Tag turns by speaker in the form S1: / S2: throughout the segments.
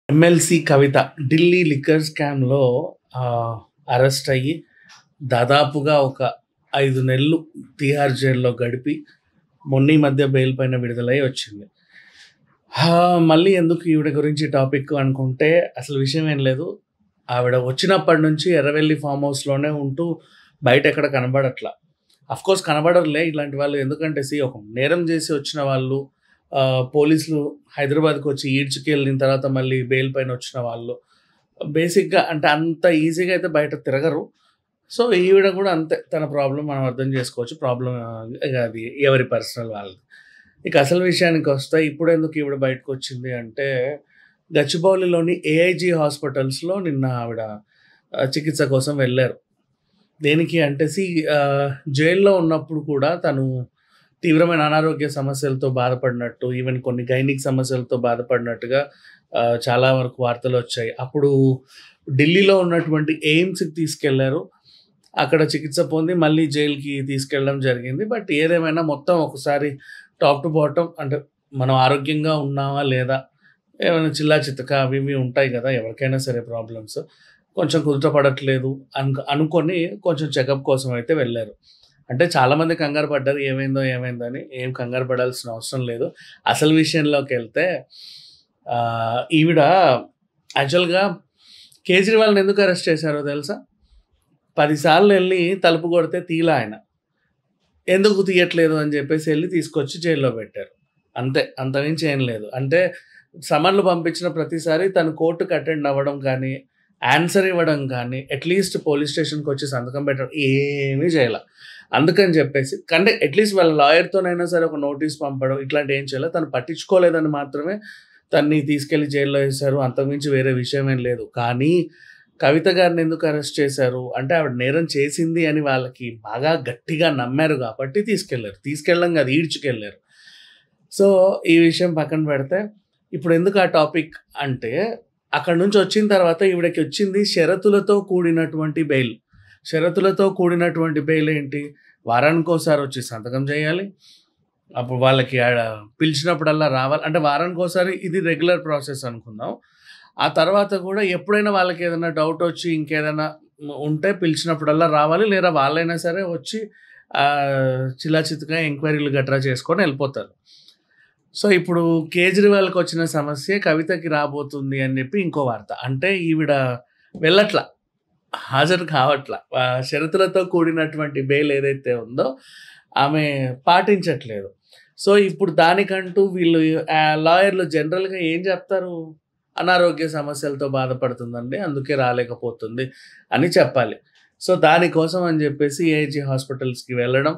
S1: MLC కవిత Delhi liquor స్కామ్‌లో arrest అయ్యి దాదాపుగా ఒక 5 నెలలు తిహార్ జైల్‌లో గడిపి మొన్న ఈ మధ్య బెయిల్ పైన విడుదలై వచ్చింది. మళ్ళీ ఎందుకు ఈవిడ గురించి టాపిక్ అనుకుంటే అసలు విషయం ఏం లేదు. ఆవిడ వచ్చినప్పటి నుంచి ఎర్రవెల్లి ఫార్మ్ హౌస్‌లోనే ఉంటూ బయటెక్కడ కనబడట్ల. ఆఫ్‌కోర్స్ కనబడరులే ఇలాంటి వాళ్ళు. ఎందుకంటే ఒక నేరం చేసి వచ్చిన వాళ్ళు పోలీసులు హైదరాబాద్‌కొచ్చి ఈడ్చుకెళ్ళిన తర్వాత మళ్ళీ బెయిల్ పైన వచ్చిన వాళ్ళు బేసిక్‌గా అంటే అంత ఈజీగా అయితే బయట తిరగరు. సో, ఈవిడ కూడా అంతే. తన ప్రాబ్లమ్ మనం అర్థం చేసుకోవచ్చు. ప్రాబ్లమ్ ఇగ అది ఎవరి పర్సనల్ వాళ్ళది. ఇక అసలు విషయానికొస్తే ఇప్పుడెందుకు ఈవిడ బయటకొచ్చింది అంటే, గచ్చిబౌలిలోని ఏఐజీ హాస్పిటల్స్‌లో నిన్న ఆవిడ చికిత్స కోసం వెళ్లారు. దేనికి అంటే జైల్‌లో ఉన్నప్పుడు కూడా తను తీవ్రమైన అనారోగ్య సమస్యలతో బాధపడినట్టు, ఈవెన్ కొన్ని గైనిక్ సమస్యలతో బాధపడినట్టుగా చాలా వరకు వార్తలొచ్చాయి. అప్పుడు ఢిల్లీలో ఉన్నటువంటి ఎయిమ్స్‌కి తీసుకెళ్లారు. అక్కడ చికిత్స పొంది మళ్ళీ జైలుకి తీసుకెళ్ళడం జరిగింది. బట్ ఏదేమైనా మొత్తం ఒకసారి టాప్ టు బాటమ్ అంటే మనం ఆరోగ్యంగా ఉన్నామా లేదా? ఏమైనా చిల్లా చితక అవి ఇవి ఉంటాయి గదా! ఎవరికైనా సరే ప్రాబ్లమ్స్. కొంచెం కుదుట పడట్లేదు అనుకోని కొంచెం చెకప్ కోసం అయితే వెళ్లారు. అంటే చాలామంది కంగారు పడ్డారు. ఏమైందో ఏమైందో అని. ఏం కంగారు పడాల్సిన అవసరం లేదు. అసలు విషయంలోకెళ్తే ఈవిడ యాక్చువల్‌గా కేజ్రీవాల్‌ని ఎందుకు అరెస్ట్ చేశారో తెలుసా? 10 సార్లు ఎళ్లి తలుపు కొడితే తీయలా ఆయన. ఎందుకు తీయట్లేదు అని జెప్పేసి ఎళ్లి తీసుకొచ్చి జైల్‌లో పెట్టారు. అంతే. అంతకుమించి ఏం లేదు. అంటే సమన్లు పంపించిన ప్రతిసారి తను కోర్ట్‌కి అటెండ్ అవ్వడం కానీ, ఆన్సర్ ఇవ్వడం కానీ, అట్‌లీస్ట్ పోలీస్ స్టేషన్‌కొచ్చి సంతకం పెట్టడం ఏమీ చేయలా. అందుకని చెప్పేసి అంటే అట్‌లీస్ట్ వాళ్ళ లాయర్‌తోనైనా సరే ఒక నోటీస్ పంపడం ఇట్లాంటివి ఏం చేయలేదు. తను పట్టించుకోలేదని మాత్రమే తనని తీసుకెళ్ళి జైల్‌లో ఏశారు. అంతకుమించి వేరే విషయం ఏం లేదు. కానీ కవిత గారిని ఎందుకు అరెస్ట్ చేశారు? అంటే ఆవిడ నేరం చేసింది అని వాళ్ళకి బాగా గట్టిగా నమ్మారు కాబట్టి తీసుకెళ్లారు. తీసుకెళ్ళడం కాదు ఈడ్చుకెళ్లారు. సో, ఈ విషయం పక్కన పెడితే ఇప్పుడెందుకు ఆ టాపిక్ అంటే అక్కడి నుంచి వచ్చిన తర్వాత ఈవిడకి వచ్చింది షరతులతో కూడినటువంటి బెయిల్. షరతులతో కూడినటువంటి బెయిల్ ఏంటి? వారానికోసారి వచ్చి సంతకం చేయాలి. అప్పుడు వాళ్ళకి పిలిచినప్పుడల్లా రావాలి. అంటే వారానికోసారి ఇది రెగ్యులర్ ప్రాసెస్ అనుకుందాం. ఆ తర్వాత కూడా ఎప్పుడైనా వాళ్ళకేదైనా డౌటొచ్చి ఇంకేదైనా ఉంటే పిలిచినప్పుడల్లా రావాలి. లేదా వాళ్ళైనా సరే వచ్చి చిల్లా చితకా ఎంక్వైరీలు గట్రా చేసుకొని ఎళ్ళిపోతారు. సో, ఇప్పుడు కేజ్రీవాల్‌కొచ్చిన సమస్యే కవితకి రాబోతుంది అని చెప్పి ఇంకో వార్త. అంటే ఈవిడ వెళ్ళట్ల. హాజరు కావట్ల. షరతులతో కూడినటువంటి బెయిల్ ఏదైతే ఉందో ఆమె పాటించట్లేదు. సో, ఇప్పుడు దానికంటూ వీళ్ళు లాయర్‌లు జనరల్‌గా ఏం చెప్తారు? అనారోగ్య సమస్యలతో బాధపడుతుందండి. అందుకే రాలేకపోతుంది అని చెప్పాలి. సో, దానికోసం అని చెప్పేసి ఏఐజీ హాస్పిటల్స్‌కి వెళ్ళడం.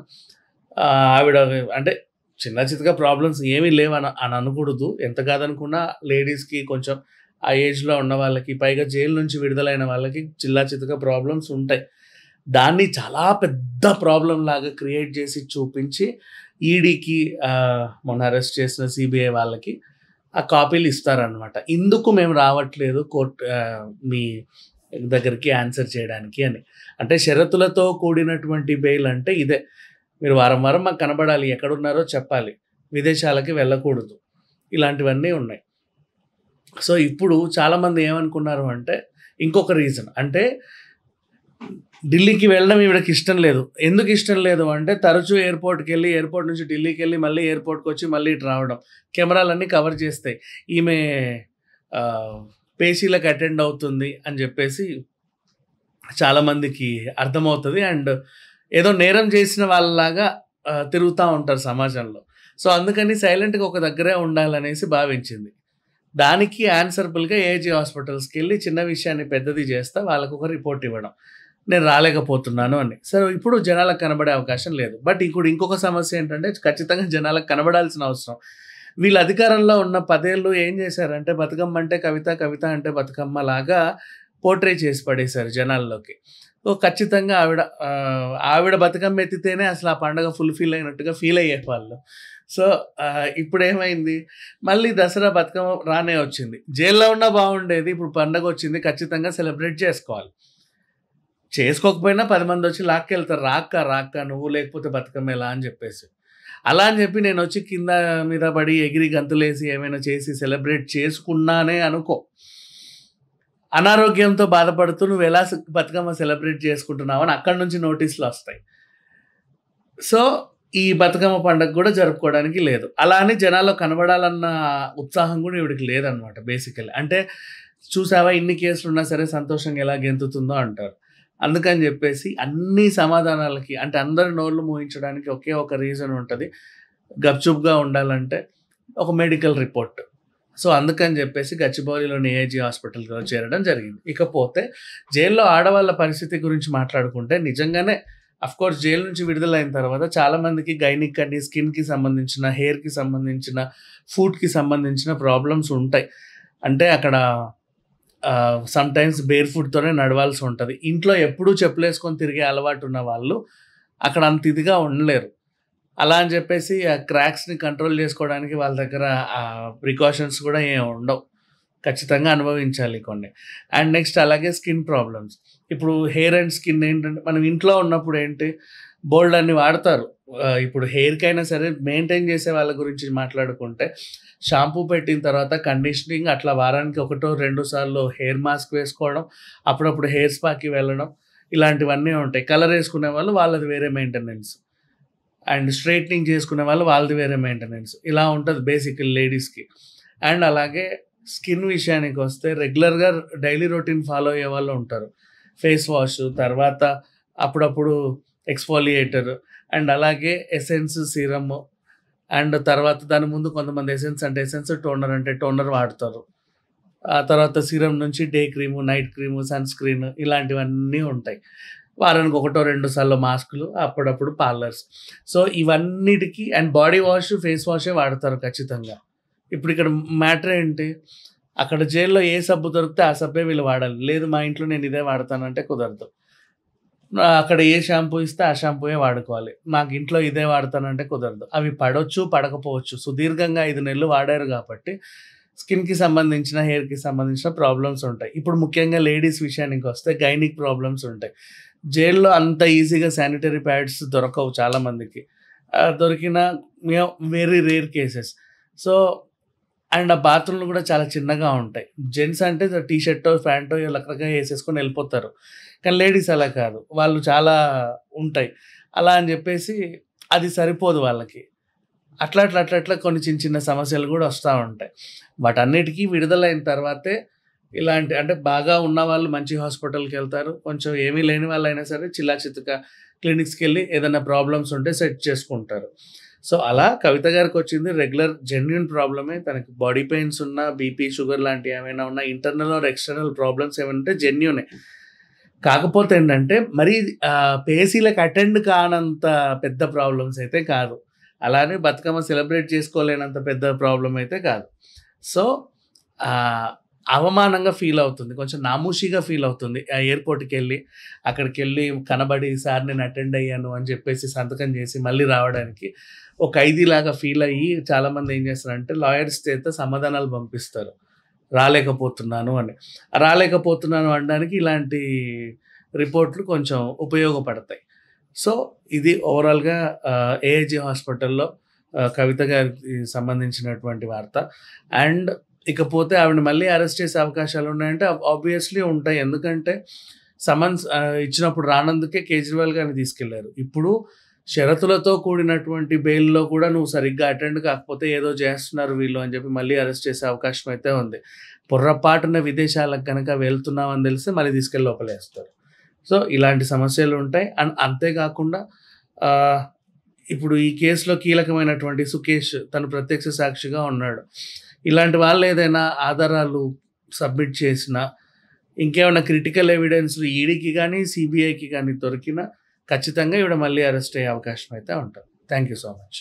S1: ఆవిడ అంటే చిన్న చితక ప్రాబ్లమ్స్ ఏమీ లేవని అనకూడదు. ఎంత కాదనుకున్నా లేడీస్‌కి కొంచెం ఆ ఏజ్‌లో ఉన్న వాళ్ళకి, పైగా జైలు నుంచి విడుదలైన వాళ్ళకి చిల్లా చితక ప్రాబ్లమ్స్ ఉంటాయి. దాన్ని చాలా పెద్ద ప్రాబ్లమ్‌లాగా క్రియేట్ చేసి చూపించి ఈడీకి మొన్న అరెస్ట్ చేసిన సీబీఐ వాళ్ళకి ఆ కాపీలు ఇస్తారనమాట. ఇందుకు మేము రావట్లేదు మీ దగ్గరికి ఆన్సర్ చేయడానికి అని. అంటే షరతులతో కూడినటువంటి బెయిల్ అంటే ఇదే. మీరు వారం వారం మాకు కనబడాలి. ఎక్కడున్నారో చెప్పాలి. విదేశాలకి వెళ్ళకూడదు. ఇలాంటివన్నీ ఉన్నాయి. సో, ఇప్పుడు చాలామంది ఏమనుకున్నారు అంటే ఇంకొక రీజన్. అంటే ఢిల్లీకి వెళ్ళడం ఈవిడకి ఇష్టం లేదు. ఎందుకు ఇష్టం లేదు అంటే తరచూ ఎయిర్‌పోర్ట్‌కెళ్ళి, ఎయిర్‌పోర్ట్ నుంచి ఢిల్లీకెళ్ళి, మళ్ళీ ఎయిర్‌పోర్ట్‌కొచ్చి మళ్ళీ ఇటు రావడం. కెమెరాలన్నీ కవర్ చేస్తాయి. ఈమె పేషీలకు అటెండ్ అవుతుంది అని జెప్పేసి చాలామందికి అర్థమవుతది. అండ్ ఏదో నేరం చేసిన వాళ్ళలాగా తిరుగుతా ఉంటారు సమాజంలో. సో, అందుకని సైలెంట్‌గా ఒక దగ్గరే ఉండాలనేసి భావించింది. దానికి ఆన్సరబుల్‌గా ఏఐజీ హాస్పిటల్స్‌కెళ్ళి చిన్న విషయాన్ని పెద్దది చేస్తా వాళ్ళకొక రిపోర్ట్ ఇవ్వడం. నేను రాలేకపోతున్నాను అని. సో, ఇప్పుడు జనాలకు కనబడే అవకాశం లేదు. బట్ ఇప్పుడు ఇంకొక సమస్య ఏంటంటే ఖచ్చితంగా జనాలకు కనబడాల్సిన అవసరం. వీళ్ళు అధికారంలో ఉన్న 10 ఏళ్ళు ఏం చేశారంటే బతుకమ్మ అంటే కవిత, కవిత అంటే బతుకమ్మ లాగా పోర్ట్రే చేసి పడేశారు జనాల్లోకి. సో, ఖచ్చితంగా ఆవిడ బతుకమ్మ ఎత్తితేనే అసలు ఆ పండగ ఫుల్‌ఫిల్ అయినట్టుగా ఫీల్ అయ్యేవాళ్ళు. సో, ఇప్పుడేమైంది మళ్ళీ దసరా, బతుకమ్మ రానే వచ్చింది. జైల్‌లో ఉన్నా బాగుండేది. ఇప్పుడు పండగొచ్చింది ఖచ్చితంగా సెలబ్రేట్ చేసుకోవాలి. చేసుకోకపోయినా 10 మందొచ్చి లాక్కెళ్తారు. రాక్క నువ్వు లేకపోతే బతుకమ్మ ఎలా అని జెప్పేసి. అలా అని జెప్పి నేనొచ్చి కింద మీద పడి ఎగిరి గంతులేసి ఏమైనా చేసి సెలబ్రేట్ చేసుకున్నానే అనుకో. అనారోగ్యంతో బాధపడుతూ నువ్వెలా బతుకమ్మ సెలబ్రేట్ చేసుకుంటున్నావని అక్కడి నుంచి నోటీసులొస్తాయి. సో, ఈ బతుకమ్మ పండగ గూడా జరుపుకోవడానికి లేదు. అలా అని జనాల్లో కనబడాలన్న ఉత్సాహం గూడా ఈవిడకి లేదనమాట బేసికల్లీ. అంటే చూసావా ఇన్ని కేసులున్నా సరే సంతోషంగా ఎలా గెంతుతుందో అంటారు. అందుకని జెప్పేసి అన్ని సమాధానాలకి అంటే అందరి నోళ్ళు మూయించడానికి ఒకే ఒక రీజన్ ఉంటది. గప్‌చుప్‌గా ఉండాలంటే ఒక మెడికల్ రిపోర్ట్. సో, అందుకని జెప్పేసి గచ్చిబౌలిలోని ఏఐజీ హాస్పిటల్‌లో చేరడం జరిగింది. ఇకపోతే జైల్‌లో ఆడవాళ్ళ పరిస్థితి గురించి మాట్లాడుకుంటే నిజంగానే అఫ్‌కోర్స్ జైలు నుంచి విడుదలైన తర్వాత చాలామందికి గైనిక్ అని, స్కిన్‌కి సంబంధించిన, హెయిర్‌కి సంబంధించిన, ఫుడ్‌కి సంబంధించిన ప్రాబ్లమ్స్ ఉంటాయి. అంటే అక్కడ సమ్‌టైమ్స్ బేర్ ఫుట్‌తోనే నడవాల్సి ఉంటది. ఇంట్లో ఎప్పుడూ చెప్పులేసుకొని తిరిగే అలవాటున్న వాళ్ళు అక్కడ అంత ఇదిగా ఉండలేరు. అలా అని జెప్పేసి ఆ క్రాక్స్‌ని కంట్రోల్ జేసుకోవడానికి వాళ్ళ దగ్గర ప్రికాషన్స్ గూడా ఏం ఉండవు. ఖచ్చితంగా అనుభవించాలి కొన్ని. అండ్ నెక్స్ట్ అలాగే స్కిన్ ప్రాబ్లమ్స్. ఇప్పుడు హెయిర్ అండ్ స్కిన్ ఏంటంటే మనం ఇంట్లో ఉన్నప్పుడు ఏంటి బోలెడన్ని వాడతారు. ఇప్పుడు హెయిర్‌కైనా సరే మెయింటైన్ చేసే వాళ్ళ గురించి మాట్లాడుకుంటే షాంపూ పెట్టిన తర్వాత కండిషనింగ్ అట్లా వారానికి ఒకటో, రెండో సార్లు హెయిర్ మాస్క్ వేసుకోవడం, అప్పుడప్పుడు హెయిర్ స్పాకి వెళ్ళడం ఇలాంటివన్నీ ఉంటాయి. కలర్ యేసుకునే వాళ్ళు వాళ్ళది వేరే మెయింటెనెన్స్. అండ్ స్ట్రెయిట్నింగ్ చేసుకునే వాళ్ళు వాళ్ళది వేరే మెయింటెనెన్స్. ఇలా ఉంటది బేసికల్లీ లేడీస్‌కి. అండ్ అలాగే స్కిన్ విషయానికొస్తే రెగ్యులర్‌గా డైలీ రొటీన్ ఫాలో అయ్యేవాళ్ళు ఉంటారు. ఫేస్ వాష్, తర్వాత అప్పుడప్పుడు ఎక్స్‌ఫోలియేటర్ అండ్ అలాగే ఎసెన్స్ సీరమ్ అండ్ తర్వాత దాని ముందు కొంతమంది ఎసెన్స్ అంటే ఎసెన్స్, టోనర్ అంటే టోనర్ వాడతారు. ఆ తర్వాత సీరమ్ నుంచి day cream, night cream, sunscreen ఇలాంటివన్నీ ఉంటాయి. వారానికి ఒకటో, రెండో సార్లు మాస్కులు, అప్పుడప్పుడు పార్లర్స్. సో, ఇవన్నిటికి అండ్ బాడీ వాష్, ఫేస్ వాషే వాడతారు ఖచ్చితంగా. ఇప్పుడిక్కడ మ్యాటర్ ఏంటి? అక్కడ జైల్‌లో ఏ సబ్బు దొరికితే ఆ సబ్బే వీళ్ళు వాడాలి. లేదు మా ఇంట్లో నేను ఇదే వాడతానంటే కుదరదు. అక్కడ ఏ షాంపూ ఇస్తే ఆ షాంపూయే వాడుకోవాలి. నాకు ఇంట్లో ఇదే వాడతానంటే కుదరదు. అవి పడొచ్చు, పడకపోవచ్చు. సుదీర్ఘంగా 5 నెలలు వాడారు గాబట్టి స్కిన్‌కి సంబంధించిన, హెయిర్‌కి సంబంధించిన ప్రాబ్లమ్స్ ఉంటాయి. ఇప్పుడు ముఖ్యంగా లేడీస్ విషయానికొస్తే గైనిక్ ప్రాబ్లమ్స్ ఉంటాయి. జైల్‌లో అంత ఈజీగా శానిటరీ ప్యాడ్స్ దొరకవు చాలా మందికి. దొరికినా very rare cases. So, and ఆ బాత్రూమ్‌లు గూడా చాలా చిన్నగా ఉంటాయి. జెంట్స్ అంటే టీ షర్టో, ప్యాంటో లకలకా యేసేసుకొని ఎళ్ళిపోతారు. కానీ లేడీస్ అలా కాదు. వాళ్ళు చాలా ఉంటాయి. అలా అని జెప్పేసి అది సరిపోదు వాళ్ళకి. అట్లా కొన్ని చిన్న చిన్న సమస్యలు గూడా వస్తా ఉంటాయి. వాటన్నిటికి విడుదలైన తర్వాతే ఇలాంటి అంటే బాగా ఉన్నవాళ్ళు మంచి హాస్పిటల్‌కెళ్తారు. కొంచెం ఏమీ లేని వాళ్ళైనా సరే చిల్లాచితక క్లినిక్స్‌కెళ్ళి ఏదైనా ప్రాబ్లమ్స్ ఉంటే సెట్ చేసుకుంటారు. సో, అలా కవిత గారికొచ్చింది రెగ్యులర్ జెన్యూన్ ప్రాబ్లమే. తనకి బాడీ పెయిన్స్ ఉన్నా, బీపీ, షుగర్ లాంటివి ఏమైనా ఉన్నా, ఇంటర్నల్ ఆర్ ఎక్స్‌టర్నల్ ప్రాబ్లమ్స్ ఏమైనా ఉంటే జెన్యూనే. కాకపోతే ఏంటంటే మరీ పేసీలకు అటెండ్ కానంత పెద్ద ప్రాబ్లమ్స్ అయితే కాదు. అలానే బతుకమ్మ సెలబ్రేట్ చేసుకోలేనంత పెద్ద ప్రాబ్లమ్ అయితే కాదు. సో, ఆహ్, అవమానంగా ఫీల్ అవుతుంది. కొంచెం నామూషీగా ఫీల్ అవుతుంది. ఆ ఎయిర్‌పోర్ట్‌కెళ్ళి, అక్కడికెళ్ళి కనబడి సార్ నేను అటెండ్ అయ్యాను అని చెప్పేసి సంతకం చేసి మళ్ళీ రావడానికి ఒక ఖైదీలాగా ఫీల్ అయ్యి చాలామంది ఏం చేస్తారంటే లాయర్స్ చేత సమాధానాలు పంపిస్తారు. రాలేకపోతున్నాను అని. రాలేకపోతున్నాను అనడానికి ఇలాంటి రిపోర్ట్‌లు కొంచెం ఉపయోగపడతాయి. సో, ఇది ఓవరాల్‌గా ఏఐజీ హాస్పిటల్‌లో కవిత గారికి సంబంధించినటువంటి వార్త. అండ్ ఇకపోతే ఆవిడని మళ్ళీ అరెస్ట్ చేసే అవకాశాలున్నాయంటే ఆబ్వియస్‌లీ ఉంటాయి. ఎందుకంటే సమన్స్ ఇచ్చినప్పుడు రానందుకే కేజ్రీవాల్ గారిని తీసుకెళ్లారు. ఇప్పుడు షరతులతో కూడినటువంటి బెయిల్‌లో కూడా నువ్వు సరిగ్గా అటెండ్ కాకపోతే ఏదో చేస్తున్నారు వీళ్ళు అని చెప్పి మళ్ళీ అరెస్ట్ చేసే అవకాశం అయితే ఉంది. పొర్రపాటున విదేశాలకు గనక వెళ్తున్నామని తెలిస్తే మళ్ళీ తీసుకెళ్ళి లోపలేస్తారు. సో, ఇలాంటి సమస్యలుంటాయి. అండ్ అంతేకాకుండా ఆహ్, ఇప్పుడు ఈ కేసులో కీలకమైనటువంటి సుకేష్ తను ప్రత్యక్ష సాక్షిగా ఉన్నాడు. ఇలాంటి వాళ్ళేదైనా ఆధారాలు సబ్మిట్ చేసినా, ఇంకేమైనా క్రిటికల్ ఎవిడెన్స్‌లు ఈడీకి గాని, సీబీఐకి గాని దొరికినా ఖచ్చితంగా ఈవిడ మళ్ళీ అరెస్ట్ అయ్యే అవకాశం అయితే ఉంటది. Thank you so much.